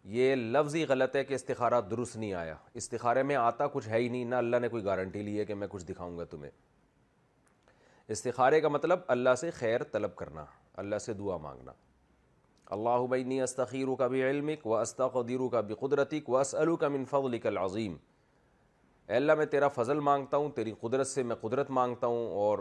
یہ لفظ ہی غلط ہے کہ استخارہ درست نہیں آیا. استخارے میں آتا کچھ ہے ہی نہیں, نہ اللہ نے کوئی گارنٹی لی ہے کہ میں کچھ دکھاؤں گا تمہیں. استخارے کا مطلب اللہ سے خیر طلب کرنا, اللہ سے دعا مانگنا. اللہم انی استخیرک بعلمک واستقدرک بقدرتک واسألک من فضلک العظیم. اے اللہ میں تیرا فضل مانگتا ہوں, تیری قدرت سے میں قدرت مانگتا ہوں, اور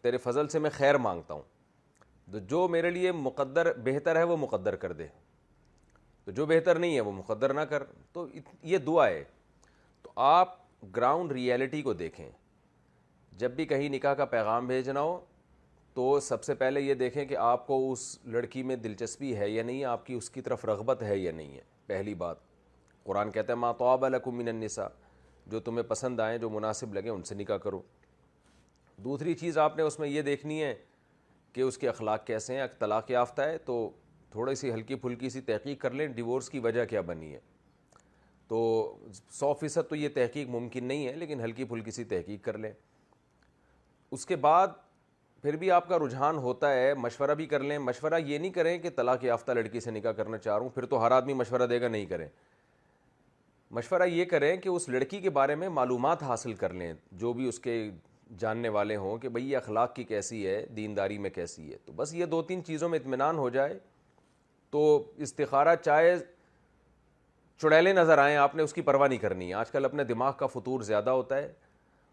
تیرے فضل سے میں خیر مانگتا ہوں. تو جو میرے لیے مقدر بہتر ہے وہ مقدر کر دے, تو جو بہتر نہیں ہے وہ مقدر نہ کر. تو یہ دعا ہے. تو آپ گراؤنڈ ریئلٹی کو دیکھیں. جب بھی کہیں نکاح کا پیغام بھیجنا ہو تو سب سے پہلے یہ دیکھیں کہ آپ کو اس لڑکی میں دلچسپی ہے یا نہیں, آپ کی اس کی طرف رغبت ہے یا نہیں ہے. پہلی بات, قرآن کہتا ہے ما طاب لکم من النساء, جو تمہیں پسند آئیں, جو مناسب لگیں ان سے نکاح کرو. دوسری چیز آپ نے اس میں یہ دیکھنی ہے کہ اس کے اخلاق کیسے ہیں. اگر طلاق یافتہ ہے تو تھوڑی سی ہلکی پھلکی سی تحقیق کر لیں, ڈیورس کی وجہ کیا بنی ہے. تو 100% تو یہ تحقیق ممکن نہیں ہے, لیکن ہلکی پھلکی سی تحقیق کر لیں. اس کے بعد پھر بھی آپ کا رجحان ہوتا ہے, مشورہ بھی کر لیں. مشورہ یہ نہیں کریں کہ طلاق یافتہ لڑکی سے نکاح کرنا چاہ رہا ہوں, پھر تو ہر آدمی مشورہ دے گا, نہیں کریں. مشورہ یہ کریں کہ اس لڑکی کے بارے میں معلومات حاصل کر لیں, جو بھی اس کے جاننے والے ہوں, کہ بھئی یہ اخلاق کی کیسی ہے, دینداری میں کیسی ہے. تو بس یہ 2-3 چیزوں میں اطمینان ہو جائے تو استخارہ چاہے چڑیلے نظر آئیں, آپ نے اس کی پرواہ نہیں کرنی ہے. آج کل اپنے دماغ کا فطور زیادہ ہوتا ہے.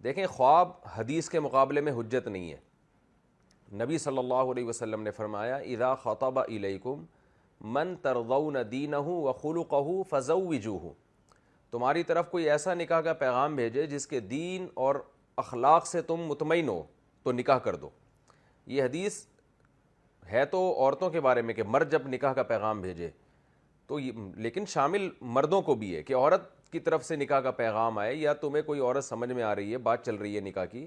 دیکھیں, خواب حدیث کے مقابلے میں حجت نہیں ہے. نبی صلی اللہ علیہ وسلم نے فرمایا اذا خطب الیکم من ترضون دینہ وخلقہ فزوجوہ. تمہاری طرف کوئی ایسا نکاح کا پیغام بھیجے جس کے دین اور اخلاق سے تم مطمئن ہو تو نکاح کر دو. یہ حدیث ہے تو عورتوں کے بارے میں کہ مرد جب نکاح کا پیغام بھیجے تو لیکن شامل مردوں کو بھی ہے کہ عورت کی طرف سے نکاح کا پیغام آئے, یا تمہیں کوئی عورت سمجھ میں آ رہی ہے, بات چل رہی ہے نکاح کی,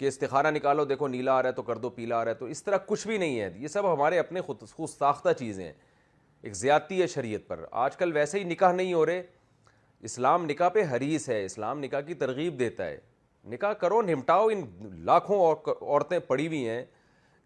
کہ استخارہ نکالو, دیکھو نیلا آ رہا ہے تو کر دو, پیلا آ رہا ہے تو. اس طرح کچھ بھی نہیں ہے. یہ سب ہمارے اپنے خود ساختہ چیزیں ہیں, ایک زیادتی ہے شریعت پر. آج کل ویسے ہی نکاح نہیں ہو رہے. اسلام نکاح پہ حریص ہے, اسلام نکاح کی ترغیب دیتا ہے. نکاح کرو, نمٹاؤ. ان لاکھوں عورتیں پڑی ہوئی ہیں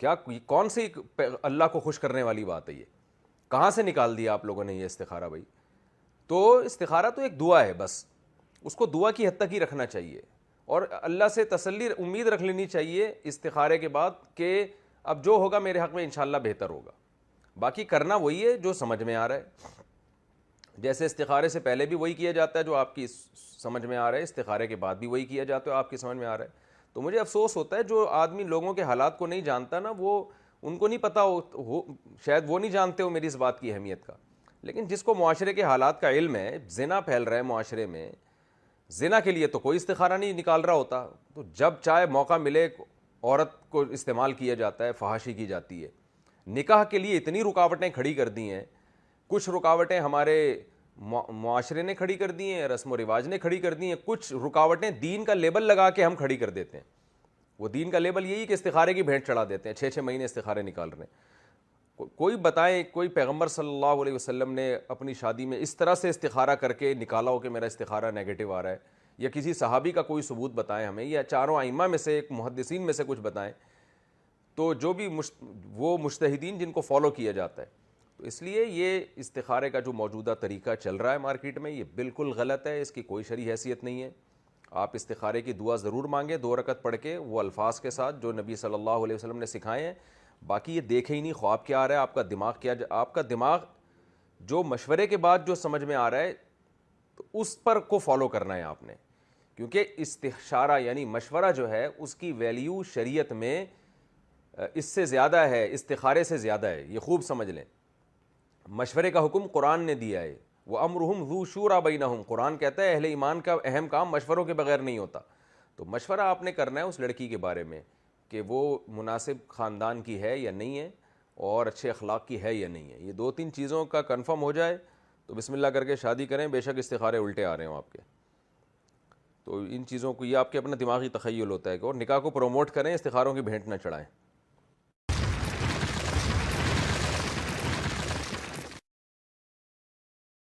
کیا کون سی اللہ کو خوش کرنے والی بات ہے یہ؟ کہاں سے نکال دیا آپ لوگوں نے یہ استخارہ بھائی؟ تو استخارہ تو ایک دعا ہے, بس اس کو دعا کی حد تک ہی رکھنا چاہیے, اور اللہ سے تسلی امید رکھ لینی چاہیے استخارے کے بعد کہ اب جو ہوگا میرے حق میں انشاءاللہ بہتر ہوگا. باقی کرنا وہی ہے جو سمجھ میں آ رہا ہے. جیسے استخارے سے پہلے بھی وہی کیا جاتا ہے جو آپ کی سمجھ میں آ رہا ہے, استخارے کے بعد بھی وہی کیا جاتا ہے آپ کی سمجھ میں آ رہا ہے. تو مجھے افسوس ہوتا ہے جو آدمی لوگوں کے حالات کو نہیں جانتا نا, وہ ان کو نہیں پتہ ہو, شاید وہ نہیں جانتے ہو میری اس بات کی اہمیت کا. لیکن جس کو معاشرے کے حالات کا علم ہے, زنا پھیل رہا ہے معاشرے میں, زنا کے لیے تو کوئی استخارہ نہیں نکال رہا ہوتا, تو جب چاہے موقع ملے عورت کو استعمال کیا جاتا ہے, فحاشی کی جاتی ہے. نکاح کے لیے اتنی رکاوٹیں کھڑی کر دی ہیں. کچھ رکاوٹیں ہمارے معاشرے نے کھڑی کر دی ہیں, رسم و رواج نے کھڑی کر دی ہیں, کچھ رکاوٹیں دین کا لیبل لگا کے ہم کھڑی کر دیتے ہیں. وہ دین کا لیبل یہی کہ استخارے کی بھینٹ چڑھا دیتے ہیں, 6 مہینے استخارے نکال رہے ہیں. کوئی بتائیں, کوئی پیغمبر صلی اللہ علیہ وسلم نے اپنی شادی میں اس طرح سے استخارہ کر کے نکالا ہو کہ میرا استخارہ نیگیٹو آ رہا ہے, یا کسی صحابی کا کوئی ثبوت بتائیں ہمیں, یا چاروں ائمہ میں سے ایک محدثین میں سے کچھ بتائیں, تو جو بھی وہ مجتہدین جن کو فالو کیا جاتا ہے. تو اس لیے یہ استخارے کا جو موجودہ طریقہ چل رہا ہے مارکیٹ میں, یہ بالکل غلط ہے, اس کی کوئی شرعی حیثیت نہیں ہے. آپ استخارے کی دعا ضرور مانگیں 2 رکعت پڑھ کے, وہ الفاظ کے ساتھ جو نبی صلی اللہ علیہ وسلم نے سکھائے ہیں. باقی یہ دیکھے ہی نہیں خواب کیا آ رہا ہے, آپ کا دماغ کیا, آپ کا دماغ جو مشورے کے بعد جو سمجھ میں آ رہا ہے تو اس پر کو فالو کرنا ہے آپ نے. کیونکہ استشارہ یعنی مشورہ جو ہے اس کی ویلیو شریعت میں اس سے زیادہ ہے, استخارے سے زیادہ ہے. یہ خوب سمجھ لیں. مشورے کا حکم قرآن نے دیا ہے, وَأَمْرُهُمْ ذُو شُورَىٰ بَيْنَهُمْ. قرآن کہتا ہے اہل ایمان کا اہم کام مشوروں کے بغیر نہیں ہوتا. تو مشورہ آپ نے کرنا ہے اس لڑکی کے بارے میں کہ وہ مناسب خاندان کی ہے یا نہیں ہے, اور اچھے اخلاق کی ہے یا نہیں ہے. یہ 2-3 چیزوں کا کنفرم ہو جائے تو بسم اللہ کر کے شادی کریں, بے شک استخارے الٹے آ رہے ہوں آپ کے. تو ان چیزوں کو, یہ آپ کے اپنا دماغی تخیل ہوتا ہے کہ, اور نکاح کو پروموٹ کریں, استخاروں کی بھینٹ نہ چڑھائیں.